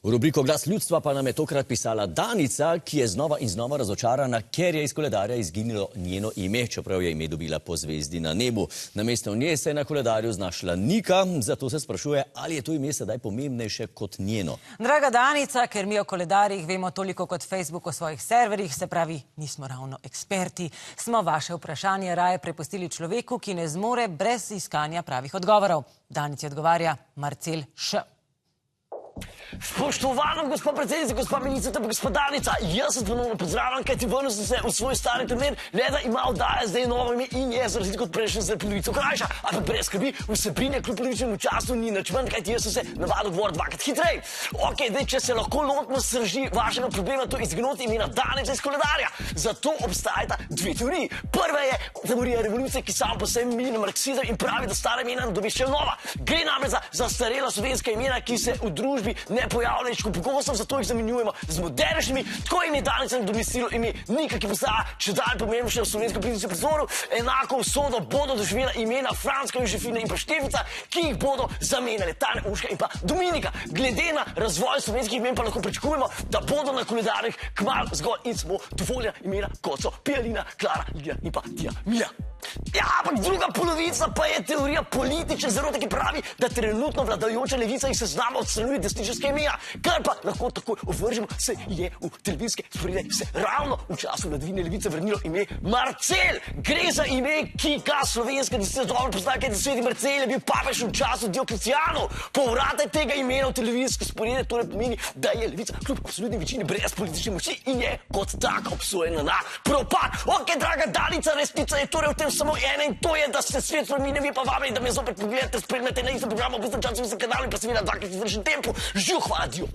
V rubriko Glas ljudstva pa nam je tokrat pisala Danica, ki je znova in znova razočarana, ker je iz koledarja izginilo njeno ime, čeprav je ime dobila po zvezdi na nebu. Namesto nje se je na koledarju znašla Nika, zato se sprašuje, ali je to ime sedaj pomembnejše kot njeno. Draga Danica, ker mi o koledarjih vemo toliko kot Facebook o svojih serverjih, se pravi, nismo ravno eksperti, smo vaše vprašanje raje prepustili človeku, ki ne zmore brez iskanja pravih odgovorov. Danici odgovarja Marcel Š. Spoštovana gospa predsednica, gospa ministrica, gospa Danica, jaz se ponovno pozdravljam, kaj ti vrnil sem se v svoj stari termin, le da ima oddaja zdaj novo ime in je za razliko od prejšnje za polovico krajša, ampak brez skrbi, vsebine kljub polovičnemu času ni nič manj, kaj ti jaz sem se navadil govoriti dvakrat hitrej. Okej, zdaj, če se lahko lotimo srži vašega problema, to izgnoti imena Danica iz koledarja. Zato obstajata dve teoriji. Prva je teorija revolucije, ki samo po sebi mili na marksizem in pravi, da stara imena nadomeščajo nova. Gre namreč za zastarela slovenska imena, ki se v družbi ne pojavljajo več kot pogosto, zato jih zamenjujemo z modernejšimi. Tako ime Danica nadomestilo ime Nika, ki postaja čedalje pomembnejše v slovenskem političnem prostoru. Enako usodo bodo doživela imena Frančka, Jožefina in pa Štefica, ki jih bodo zamenjale Tanja, Urška in pa Dominika. Glede na razvoj slovenskih imen pa lahko pričakujemo, da bodo na koledarjih kmalu zgolj in samo dovoljena imena, kot so Pijalina, Klara, Lidija in pa Tija Mija. Ja, ampak druga polovica pa je teorija politične zarote, ki pravi, da trenutno vladajoča levica jih seznama odstranjuje desničarska imena, kar pa lahko takoj ovržemo, se je v televizijske sporedje se ravno v času vladavine levice vrnilo ime Marcel. Gre za ime, ki ga slovenska desnica dobro pozna, kajti sveti Marcel je bil papež v času Dioklecijanov. Povratek tega imena v televizijske sporedje torej pomeni, da je levica kljub absolutni večini brez politične moči in je kot taka obsojena na propad. Okej, draga Danica, resnica je torej v tem samo ena in to je, da se svet spremeni, vi pa vabljeni, da me zopet pogledate, spremljate na istem programu, v istem času, v istem kanalu in pa seveda dvakrat v izvršnem tempu. Živ, hvala Dio.